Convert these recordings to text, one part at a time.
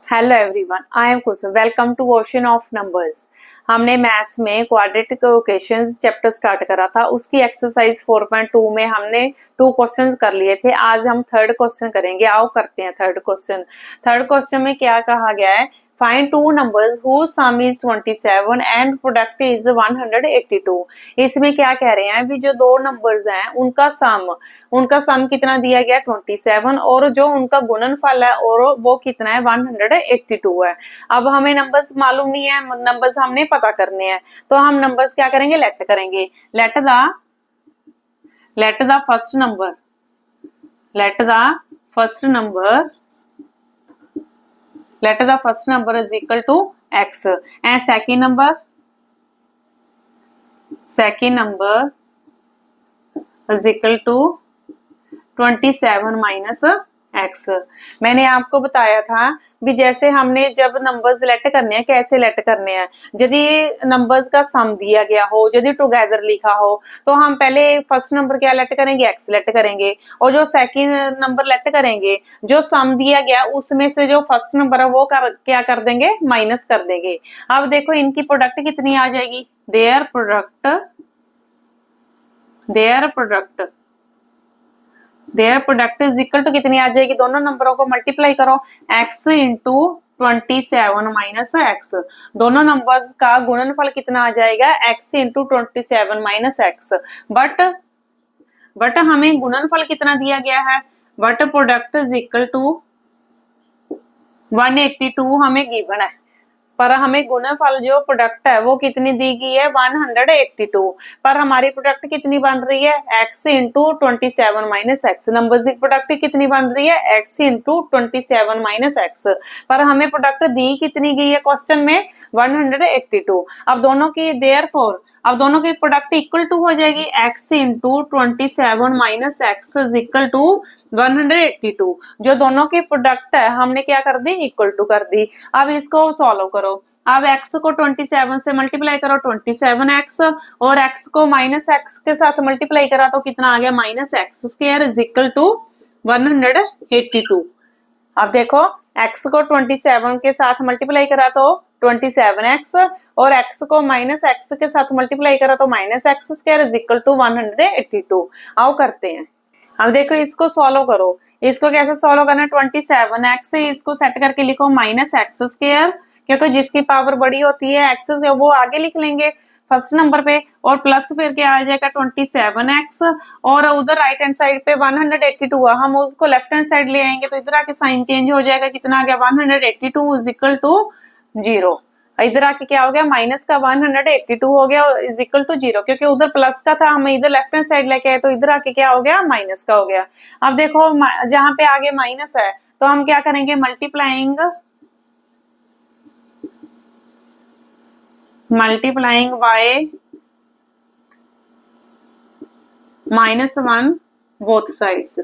Hello everyone, I am Kusum. Welcome to ocean of numbers. हमने maths में quadratic equations chapter start करा था। उसकी एक्सरसाइज 4.2 में हमने 2 क्वेश्चंस कर लिए थे। आज हम थर्ड क्वेश्चन करेंगे। आओ करते हैं थर्ड क्वेश्चन। थर्ड क्वेश्चन में क्या कहा गया है? Find two numbers whose sum is 27 and product is 182। इसमें क्या कह रहे हैं? अभी जो दो नंबर्स हैं उनका सम कितना दिया गया? 27, और जो उनका गुणनफल है और वो कितना है? 182 है। अब हमें नंबर्स मालूम नहीं है, नंबर्स हमने पता करने हैं। तो हम नंबर्स क्या करेंगे? लेट करेंगे। Let the first number is equal to x and second number is equal to 27 minus x। मैंने आपको बताया था भी जैसे हमने जब नंबर्स लेट करने हैं, कैसे लेट करने हैं। यदि नंबर्स का सम दिया गया हो, यदि टुगेदर लिखा हो, तो हम पहले फर्स्ट नंबर क्या लेट करेंगे? x लेट करेंगे, और जो सेकंड नंबर लेट करेंगे, जो सम दिया गया उसमें से जो फर्स्ट नंबर है वो क्या कर देंगे? माइनस कर देंगे। अब देखो इनकी प्रोडक्ट कितनी आ जाएगी? Their product is equal to कितनी आ जाएगी? दोनों नंबरों को मल्टीप्लाई करो, x इंटू 27 माइनस x। दोनों नंबर्स का गुणनफल कितना आ जाएगा? x into 27 minus x। But हमें गुणनफल कितना दिया गया है? But product is equal to 182 हमें गिवन है, पर हमें गुणनफल जो प्रोडक्ट है वो कितनी दी गई है? 182। पर हमारी प्रोडक्ट कितनी बन रही है? x into 27 minus x. Numbers की प्रोडक्ट कितनी बन रही है? x into 27 minus x. पर हमें प्रोडक्ट दी कितनी गई है क्वेश्चन में? 182। अब दोनों की प्रोडक्ट इक्वल टू हो जाएगी x into 27 minus x is equal to 182। जो दोनों की प्रोडक्ट है हमने क्या कर दी? इक्वल टू कर दी। अब इसको सॉल्व करो। अब x को 27 से मल्टीप्लाई करो, 27x, और x को माइनस x के साथ मल्टीप्लाई करा तो कितना आ गया? Minus x square is equal to 182। अब देखो x को 27 के साथ मल्टीप्लाई करा तो 27x, और x को माइनस x के साथ मल्टीप्लाई करा तो minus x square is equal to 182। आओ करते हैं। अब देखो इसको सॉल्व करो। इसको कैसे सॉल्व करना है? 27x इसको सेट करके लिखो माइनस एक्स स्क्वायर, क्योंकि जिसकी पावर बड़ी होती है एक्स वो आगे लिख लेंगे फर्स्ट नंबर पे, और प्लस फिर क्या आ जाएगा? 27x, और उधर राइट हैंड साइड पे 182 है, हम उसको लेफ्ट हैंड साइड ले आएंगे तो इधर आके साइन चेंज हो जाएगा। कितना आ गया? 182 इज इक्वल टू 0। इधर आके क्या हो गया? माइनस का 182 हो गया इज इक्वल टू 0, क्योंकि उधर प्लस का था, हमें इधर लेफ्ट हैंड साइड लेके आए तो इधर आके क्या हो गया? माइनस का हो गया। अब देखो जहां पे आगे माइनस है तो हम क्या करेंगे? Multiplying by -1 both sides.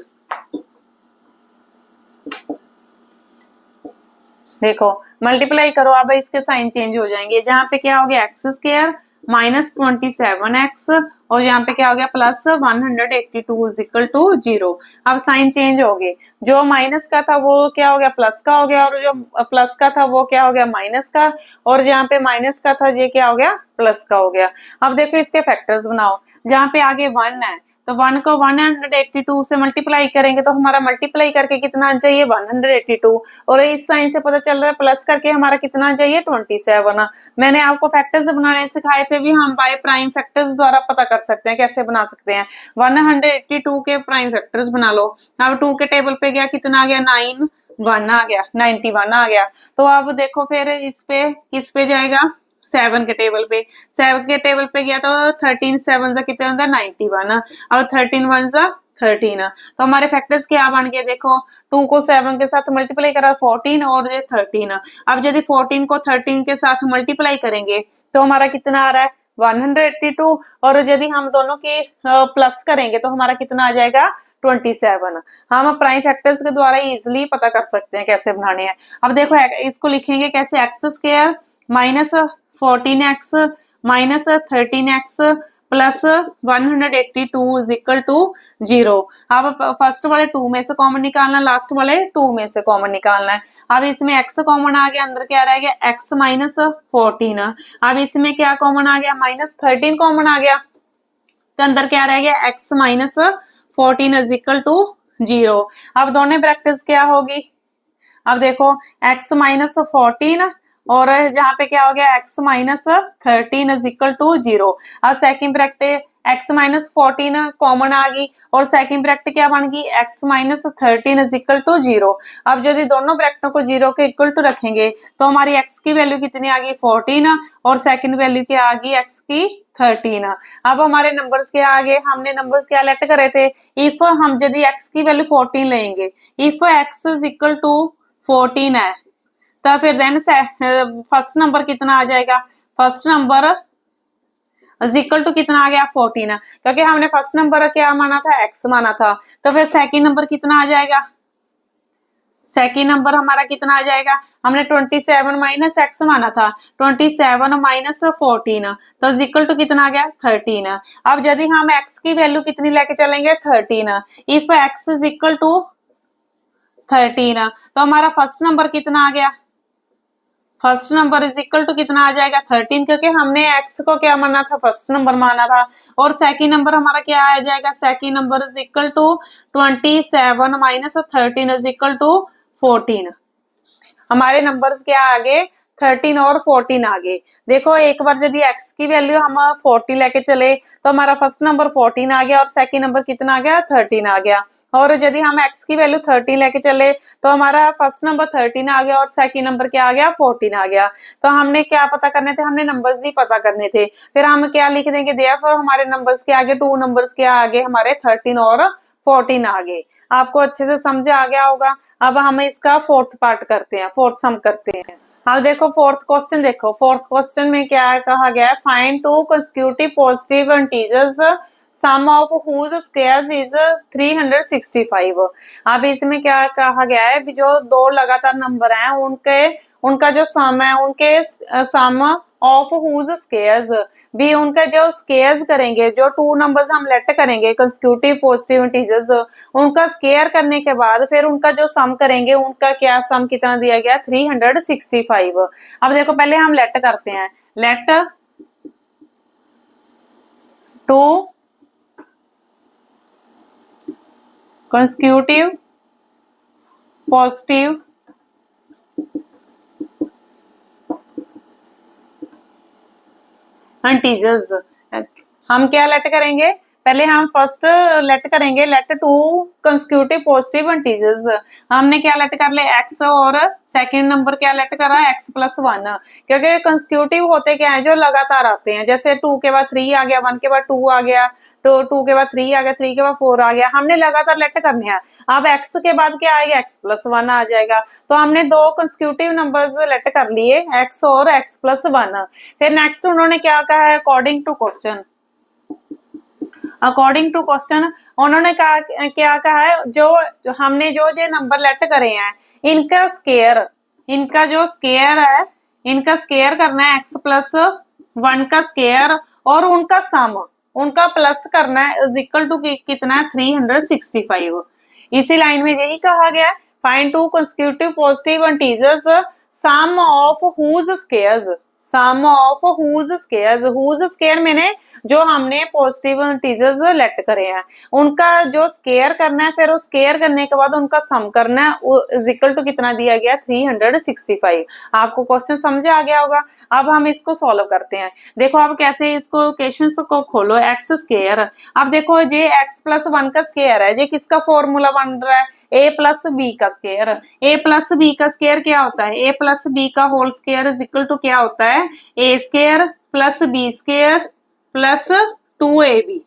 देखो मल्टीप्लाई करो, अब इसके साइन चेंज हो जाएंगे। जहां पे क्या हो गया? एक्स स्क्वायर माइनस 27x, और यहाँ पे क्या हो गया? Plus 182 is equal to 0। अब साइन चेंज हो गए। जो माइनस का था वो क्या हो गया? प्लस का हो गया, और जो प्लस का था वो क्या हो गया? माइनस का, और जहाँ पे माइनस का था ये क्या हो गया? प्लस का हो गया। अब देखो इसके फैक्टर्स बनाओ। जहाँ पे आगे 1 है तो 1 को 182 से मल्टीप्लाई करेंगे तो हमारा मल्टीप्लाई करके कितना चाहिए? 182, और इस साइन से पता चल रहा है प्लस करके हमारा कितना चाहिए? 27। मैंने आपको फैक्टर्स बनाने सिखाए थे भी, हम बाय प्राइम फैक्टर्स द्वारा पता कर सकते हैं। कैसे बना सकते हैं? 182 के प्राइम फैक्टर्स बना लो। अब 2 के टेबल पे गया, कितना आ गया? 91 आ गया, 91 आ गया। तो अब देखो फिर इस पे जाएगा 7 के टेबल पे। 7 के टेबल पे गया तो 13 7 से कितने होता है? 91, और 13 1 से 13। तो हमारे फैक्टर्स क्या बन गए? देखो 2 को 7 के साथ मल्टीप्लाई करा 14, और ये 13। अब यदि 14 को 13 के साथ मल्टीप्लाई करेंगे तो हमारा कितना आ रहा है? 182, और यदि हम दोनों के प्लस करेंगे तो हमारा कितना आ जाएगा? 27। हम प्राइम फैक्टर्स के द्वारा इजिली पता कर सकते हैं कैसे बनाने हैं। अब देखो इसको लिखेंगे कैसे? X square minus 14x minus 13x plus 182 is equal to 0। अब फर्स्ट वाले 2 में से कॉमन निकालना, लास्ट वाले 2 में से कॉमन निकालना है। अब इसमें x कॉमन आ गया, अंदर क्या रह गया x माइनस 14। अब इसमें क्या कॉमन आ गया, माइनस 13 कॉमन आ गया, तो अंदर क्या रह गया x minus 14 is equal to 0। अब दोनों ब्रैकेट्स क्या होगी, अब देखो x माइनस 14 और जहां पे क्या हो गया x minus 13 is equal to 0। अब second bracket x minus 14 common आ गई और सेकंड ब्रैकेट क्या बन गई x minus 13 is equal to 0। अब यदि दोनों ब्रैकेटों को 0 के इक्वल टू रखेंगे तो हमारी x की वैल्यू कितनी आ गई 14 और सेकंड वैल्यू क्या आ गई x की 13। अब हमारे नंबर्स क्या आ गए, हमने नंबर्स क्या लेट करे थे, इफ हम यदि x की वैल्यू 14 लेंगे, if x is equal to 14 है तो फिर देन फर्स्ट नंबर कितना आ जाएगा, first number is equal to कितना आ गया 14, क्योंकि हमने फर्स्ट नंबर क्या माना था x माना था। तो फिर सेकंड नंबर कितना आ जाएगा, सेकंड नंबर हमारा कितना आ जाएगा, हमने 27 माइनस x माना था, 27 माइनस 14 तो इज इक्वल टू कितना आ गया 13। अब यदि हम x की वैल्यू कितनी लेके चलेंगे 13, if x is equal to 13 तो हमारा फर्स्ट नंबर कितना आ गया, first number is equal to कितना आ जाएगा 13, क्योंकि हमने x को क्या माना था फर्स्ट नंबर माना था। और सेकंड नंबर हमारा क्या आ जाएगा, second number is equal to 27 minus 13 is equal to 14। हमारे नंबर्स क्या आगे 13 और 14 आगे। देखो एक बार यदि x की वैल्यू हम 40 लेके चले तो हमारा फर्स्ट नंबर 14 आ गया और सेकंड नंबर कितना आ गया 13 आ गया। और यदि हम x की वैल्यू 30 लेके चले तो हमारा फर्स्ट नंबर 13 आ गया और सेकंड नंबर क्या आ गया 14 आ गया। तो हमने क्या पता करने थे, हमने नंबर्स ही पता करने थे। फिर हम क्या लिख देंगे, देयरफॉर हमारे नंबर्स के आगे 2 नंबर्स के आगे हमारे 13 और 14 आगे। आपको अच्छे से समझ आ गया होगा। अब हम इसका फोर्थ पार्ट करते हैं, फोर्थ सम करते हैं। अब देखो फोर्थ क्वेश्चन, देखो फोर्थ क्वेश्चन में क्या कहा गया है, find two consecutive positive integers sum of whose squares is 365। अब इसमें क्या कहा गया है, जो दो लगातार नंबर हैं उनका जो सम है, उनके सम ऑफ हुज स्क्वायर्स भी, उनका जो स्क्वायर्स करेंगे, जो 2 नंबर्स हम लेट करेंगे कंसेक्यूटिव पॉजिटिव इंटीजर्स, उनका स्क्वायर करने के बाद फिर उनका जो सम करेंगे, उनका क्या सम कितना दिया गया 365। अब देखो पहले हम लेट करते हैं, लेट 2 कंसेक्यूटिव पॉजिटिव इंटीजर्स। हम क्या लेट करेंगे, पहले हम फर्स्ट लेट करेंगे, लेट 2 कंसेक्यूटिव पॉजिटिव इंटीजर्स। हमने क्या लेट कर ले x और सेकंड नंबर क्या लेट करा x प्लस 1, क्योंकि कंसेक्यूटिव होते क्या है जो लगातार आते हैं। जैसे 2 के बाद 3 आ गया, 1 के बाद 2 आ गया, तो 2 के बाद 3 आ गया, 3 के बाद 4 आ गया, हमने लगातार लेट करने हैं। अब x के बाद क्या आएगा x प्लस 1 आ जाएगा। तो हमने 2 कंसेक्यूटिव नंबर्स लेट कर लिए x और x प्लस 1। फिर नेक्स्ट उन्होंने क्या कहा है, according to question, according to question उन्होंने कहा, क्या कहा है, जो हमने जो नंबर लेट करे हैं इनका स्क्वायर, इनका जो स्क्वायर है, इनका स्क्वायर करना है x प्लस 1 का स्क्वायर और उनका सम, उनका प्लस करना है इज इक्वल टू कितना है 365। इसी लाइन में यही कहा गया, find two consecutive positive integers sum of whose squares, sum of whose squares, whose square मैंने जो हमने पॉजिटिव इंटीजर्स लेट करे हैं उनका जो स्क्वायर करना है, फिर उस स्क्वायर करने के बाद उनका सम करना है इज इक्वल टू कितना दिया गया 365। आपको क्वेश्चन समझ आ गया होगा। अब हम इसको सॉल्व करते हैं। देखो अब कैसे इसको क्वेश्चंस को खोलो, एक्स स्क्वायर, अब देखो ये x प्लस 1 का स्क्वायर है, ये किसका फॉर्मूला बन रहा है a प्लस बी का स्क्वायर। a प्लस बी का स्क्वायर क्या होता है, a प्लस बी का whole square is equal to क्या होता है a square plus b square plus 2ab।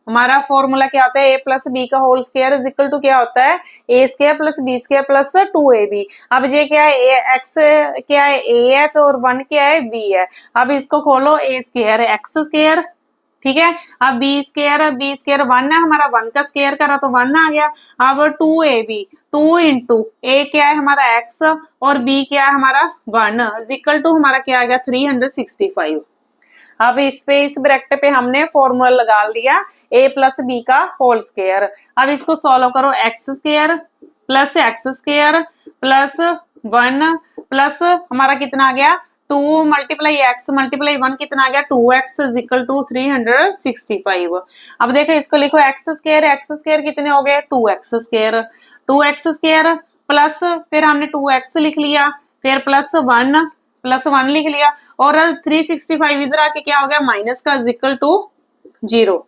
हमारा फॉर्मूला क्या होता है, a प्लस बी का whole square is equal to क्या होता है a square plus b square plus 2ab। अब ये क्या है, x क्या है a है तो और 1 क्या है b है। अब इसको खोलो, a स्क्वायर x स्क्वायर, ठीक है। अब बी स्क्वायर 1 है, हमारा 1 का स्क्वायर करा तो 1 आ गया। अब 2ab, 2 इंटू ए क्या है हमारा x और b क्या है हमारा 1 इज इक्वल टू हमारा क्या आ गया 365। अब इस ब्रैकेट पे हमने फॉर्मूला लगा लिया a प्लस बी का होल स्क्वायर। अब इसको सॉल्व करो, x square plus x square plus 1 plus हमारा कितना आ गया 2 मल्टीप्लाई एक्स मल्टीप्लाई 1 कितना आ गया 2x इज इक्वल टू 365। अब देखो इसको लिखो एक्स स्क्वायर कितने हो गए 2x स्क्वायर प्लस फिर हमने 2x लिख लिया, फिर प्लस 1 लिख लिया, और 365 इधर आके क्या हो गया माइनस का इज इक्वल टू 0।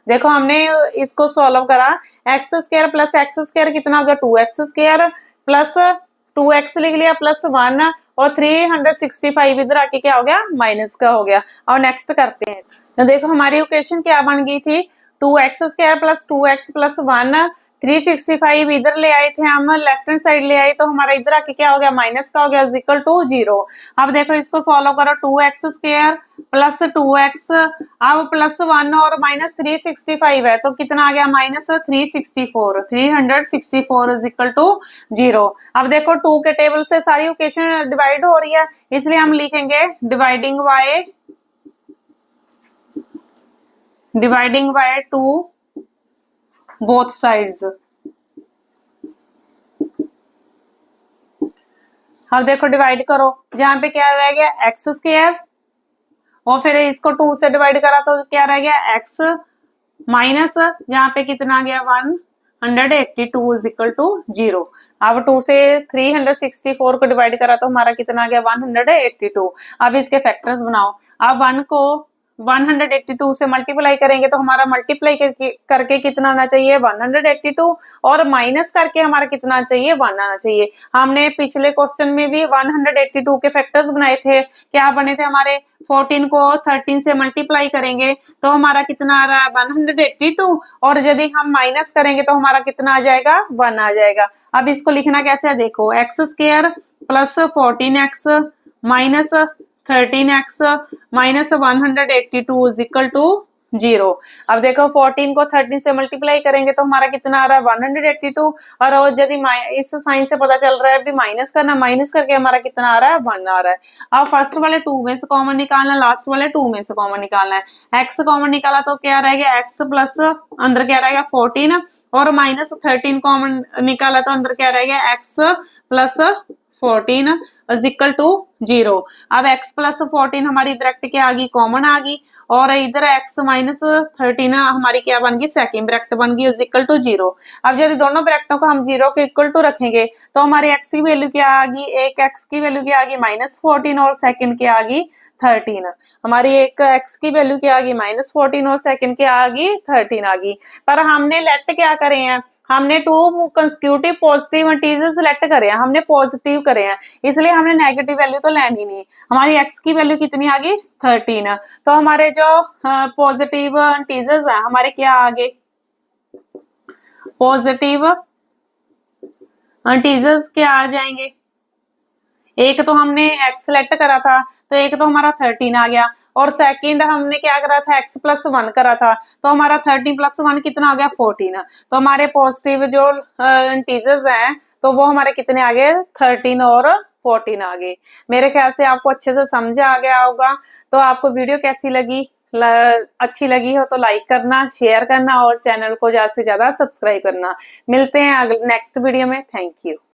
देखो हमने इसको सॉल्व करा, x square plus x square कितना हो गया 2x स्क्वायर प्लस 2x लिख लिया प्लस 1 और 365 इधर आके क्या हो गया माइनस का हो गया। और नेक्स्ट करते हैं, तो देखो हमारी इक्वेशन क्या बन गई थी 2x square plus 2x plus 1 365 इधर ले आए थे हम, लेफ्ट हैंड साइड ले आए तो हमारा इधर आके क्या हो गया माइनस का हो गया इज इक्वल टू 0। अब देखो इसको सॉल्व करो 2x स्क्वायर प्लस 2x अब प्लस 1 और माइनस 365 है तो कितना आ गया माइनस 364 इज इक्वल टू 0। अब देखो 2 के टेबल से सारी इक्वेशन डिवाइड हो रही है, इसलिए हम लिखेंगे डिवाइडिंग बाय 2 बोथ साइड्स। अब देखो डिवाइड करो, जहां पे क्या रह गया एक्स स्क्वायर और फिर इसको 2 से डिवाइड करा तो क्या रह गया एक्स माइनस जहां पे कितना आ गया 182 इज इक्वल टू 0। अब 2 से 364 को डिवाइड करा तो हमारा कितना आ गया 182। अब इसके फैक्टर्स बनाओ, अब 1 को 182 से मल्टीप्लाई करेंगे तो हमारा मल्टीप्लाई करके कितना आना चाहिए 182 और माइनस करके हमारा कितना चाहिए 1 आना चाहिए। हमने पिछले क्वेश्चन में भी 182 के फैक्टर्स बनाए थे, क्या बने थे हमारे 14 को 13 से मल्टीप्लाई करेंगे तो हमारा कितना आ रहा है 182 और यदि हम माइनस करेंगे तो हमारा कितना आ जाएगा 1 आ जाएगा। अब इसको लिखना कैसे है देखो, x square plus 14x minus 13x minus 182 is equal to 0। अब देखो 14 को 13 से मल्टीप्लाई करेंगे तो हमारा कितना आ रहा है 182 और यदि इस साइन से पता चल रहा है भी माइनस करना, माइनस करके हमारा कितना आ रहा है 1 आ रहा है। अब फर्स्ट वाले 2 में से कॉमन निकालना, लास्ट वाले 2 में से कॉमन निकालना है। x कॉमन निकाला तो क्या रहेगा x प्लस अंदर क्या रहेगा 14 और माइनस 13 कॉमन निकाला तो अंदर क्या रहेगा x plus 14 is equal to 0। अब x प्लस 14 हमारी ब्रैकेट क्या आ गई कॉमन आ गई और इधर x माइनस 13 हमारी क्या बन गई सेकंड ब्रैकेट बन गई इज इक्वल टू 0। अब यदि दोनों ब्रैकेटों को हम 0 के इक्वल टू रखेंगे तो हमारी x की वैल्यू क्या आ गई, एक x की वैल्यू क्या आ गई माइनस 14 और सेकंड क्या आ गई 13। हमारी एक x की वैल्यू क्या आ गई माइनस 14 और सेकंड क्या आ गई 13 आ गई। पर हमने लेट क्या करे हैं, हमने 2 कंसेक्यूटिव पॉजिटिव इंटीजर्स लेट करे हैं, हमने पॉजिटिव करे हैं, इसलिए हमने नेगेटिव वैल्यू तो लेनी नहीं। हमारी x की वैल्यू कितनी आ गई 13, तो हमारे जो पॉजिटिव इंटीजर्स हैं हमारे क्या आ गए पॉजिटिव इंटीजर्स क्या आ जाएंगे, एक तो हमने x सेलेक्ट करा था तो एक तो हमारा 13 आ गया और सेकंड हमने क्या करा था x प्लस 1 करा था तो हमारा 13 प्लस 1 कितना हो गया 14। तो हमारे पॉजिटिव जो इंटीजर्स हैं तो वो हमारे कितने आ गए 13 और 14 आ गए। मेरे ख्याल से आपको अच्छे से समझ आ गया होगा। तो आपको वीडियो कैसी लगी, अच्छी लगी हो तो लाइक करना, शेयर करना और चैनल को ज्यादा से ज्यादा सब्सक्राइब करना। मिलते हैं नेक्स्ट वीडियो में। Thank you.